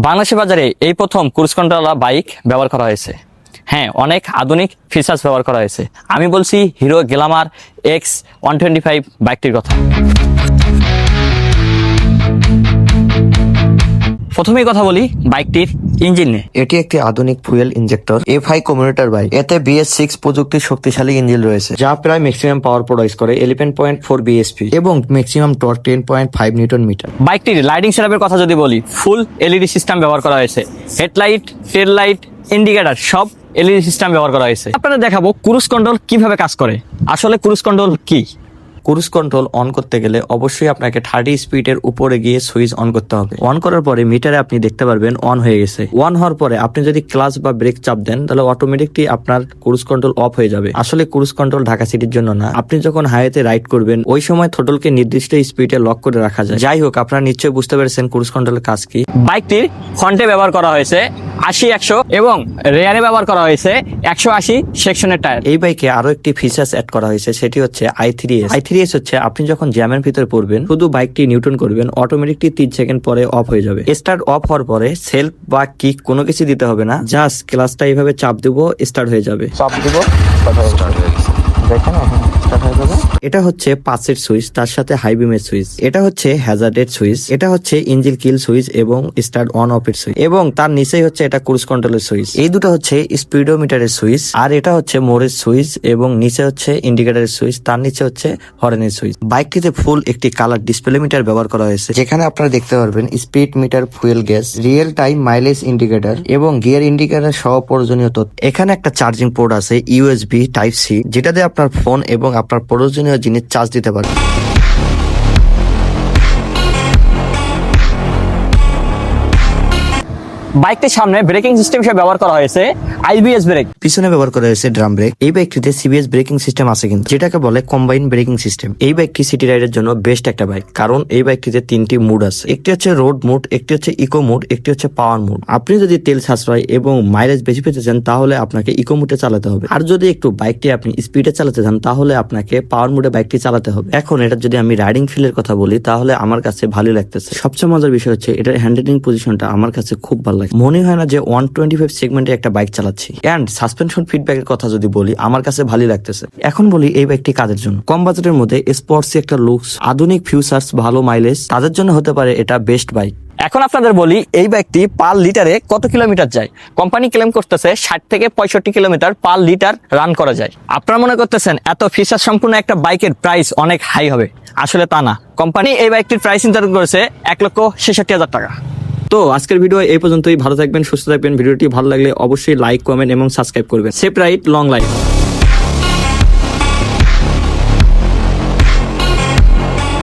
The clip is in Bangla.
বাংলাদেশের বাজারে এই প্রথম ক্রুজ কন্ট্রোলার বাইক ব্যবহার করা হয়েছে। হ্যাঁ, অনেক আধুনিক ফিচার্স ব্যবহার করা হয়েছে। আমি বলছি হিরো গ্ল্যামার X125 বাইকটির কথা। প্রথমেই কথা বলি বাইকটির ইঞ্জিন নিয়ে। এটি একটি আধুনিক fuel injector FI commuter bike. এতে BS6 প্রযুক্তির শক্তিশালী ইঞ্জিন রয়েছে, যা প্রায় ম্যাক্সিমাম পাওয়ার প্রোডিউস করে 11.4 bhp এবং ম্যাক্সিমাম টর্ক 10.5 নিউটন মিটার। বাইকটির লাইটিং সেটআপের কথা যদি বলি, ফুল LED সিস্টেম ব্যবহার করা হয়েছে। হেডলাইট, টেল লাইট, ইন্ডিকেটর সব LED সিস্টেম ব্যবহার করা হয়েছে। আপনাদের দেখাবো ক্রুজ কন্ট্রোল কিভাবে কাজ করে। আসলে ক্রুজ কন্ট্রোল কি? ক্রুজ কন্ট্রোল অন করতে গেলে অবশ্যই আপনাকে 30 স্পিডের উপরে গিয়ে সুইচ অন করতে হবে। অন করার পরে মিটারে আপনি দেখতে পারবেন অন হয়ে গেছে। অন হওয়ার পরে আপনি যদি ক্লাচ বা ব্রেক চাপ দেন তাহলে অটোমেটিকলি আপনার ক্রুজ কন্ট্রোল অফ হয়ে যাবে। আসলে ক্রুজ কন্ট্রোল ঢাকা সিটির জন্য না, আপনি যখন হাইওয়েতে রাইড করবেন ওই সময় থ্রোটলকে নির্দিষ্ট স্পিডে লক করে রাখা যায়। যাই হোক, আপনারা নিশ্চয়ই বুঝতে পেরেছেন ক্রুজ কন্ট্রোলের কাজ কি। বাইকটির ফ্রন্টে ব্যবহার করা হয়েছে 80-100 এবং রেয়ারে ব্যবহার করা হয়েছে 180 সেকশনের টায়ার। এই বাইকে আরো একটি ফিচার্স অ্যাড করা হয়েছে, সেটি হচ্ছে i3s হচ্ছে আপনি যখন জ্যামের ভিতরে পড়বেন শুধু বাইকটি নিউট্রন করবেন, অটোমেটিকলি 3 সেকেন্ড পরে অফ হয়ে যাবে। স্টার্ট অফ হওয়ার পরে সেলফ বা কিক কোনো কিছু দিতে হবে না, জাস্ট ক্লাচটা এইভাবে চাপ দিব, স্টার্ট হয়ে যাবে। চাপ দিব, স্টার্ট হয়ে গেছে। দেখেন স্টার্ট হয়ে যাবে। এটা হচ্ছে পাঁচের সুইচ, তার সাথে হাই বিমের সুইচ। এটা হচ্ছে হ্যাজার্ডের সুইচ। এটা হচ্ছে ইঞ্জিন কিল সুইচ এবং স্টার্ট অন অফ এর সুইচ। এবং তার নিচেই হচ্ছে এটা ক্রুজ কন্ট্রোলের সুইচ। এই দুটো হচ্ছে স্পিডোমিটারের সুইচ, আর এটা হচ্ছে মোড়ের সুইচ এবং নিচে হচ্ছে ইন্ডিকেটরের সুইচ, তার নিচে হচ্ছে হর্নের সুইচ। বাইকটিতে ফুল একটি কালার ডিসপ্লে মিটার ব্যবহার করা হয়েছে, যেখানে আপনারা দেখতে পারবেন speed metre, fuel gas, real time mileage indicator এবং গিয়ার ইন্ডিকেটর সহ প্রয়োজনীয় তথ্য। এখানে একটা চার্জিং পোর্ট আছে USB Type-C, যেটা দিয়ে আপনার ফোন এবং আপনার প্রয়োজনীয় জিনিস চার্জ দিতে পারবেন। বাইকটির সামনে ব্রেকিং সিস্টেম হিসেবে ব্যবহার করা হয়েছে ABS ব্রেক, পিছনে ব্যবহার করা হয়েছে ড্রাম ব্রেক। এই বাইকটিতে CBS ব্রেকিং সিস্টেম আছে, কিন্তু যেটাকে বলে কম্বাইন ব্রেকিং সিস্টেম। এই বাইকটি সিটি রাইডের জন্য বেস্ট একটা বাইক, কারণ এই বাইকটিতে 3টি মুড আছে। একটি হচ্ছে রোড মুড, একটি হচ্ছে ইকো মুড, একটি হচ্ছে পাওয়ার মুড। আপনি যদি তেল সাশ্রয় এবং মাইলেজ বেশি পেতে চান তাহলে আপনাকে ইকো মুডে চালাতে হবে, আর যদি একটু বাইকটি আপনি স্পিডে চালাতে চান তাহলে আপনাকে পাওয়ার মুডে বাইকটি চালাতে হবে। এখন এটা যদি আমি রাইডিং ফিলের কথা বলি তাহলে আমার কাছে ভালো লাগতেছে। সবচেয়ে মজার বিষয় হচ্ছে এটার হ্যান্ডলিং পজিশনটা আমার কাছে খুব ভালো লাগে। মনে হয় না যে 125 সেগমেন্টে একটা বাইক চালাচ্ছি। এন্ড সাসপেনশন ফিডব্যাকের কথা যদি বলি, আমার কাছে ভালোই লাগতেছে। এখন বলি এই বাইকটি কাদের জন্য। কম বাজেটের মধ্যে স্পোর্টসি একটা লুকস, আধুনিক ফিউচার্স, ভালো মাইলেজ, তাদের জন্য হতে পারে এটা বেস্ট বাইক। এখন আপনাদের বলি এই বাইকটি পার লিটারে কত কিলোমিটার যায়। কোম্পানি ক্লেম করতেছে 60 থেকে 65 কিলোমিটার পার লিটার রান করা যায়। আপনারা মনে করতেছেন এত ফিচার সম্পূর্ণ একটা বাইকের প্রাইস অনেক হাই হবে, আসলে তা না। কোম্পানি এই বাইকটির প্রাইস নির্ধারণ করেছে 1,66,000 টাকা। তো আজকের ভিডিও এই পর্যন্তই। ভালো থাকবেন, সুস্থ থাকবেন। ভিডিওটি ভালো লাগলে অবশ্যই লাইক, কমেন্ট এবং সাবস্ক্রাইব করবেন। Safe ride, long life.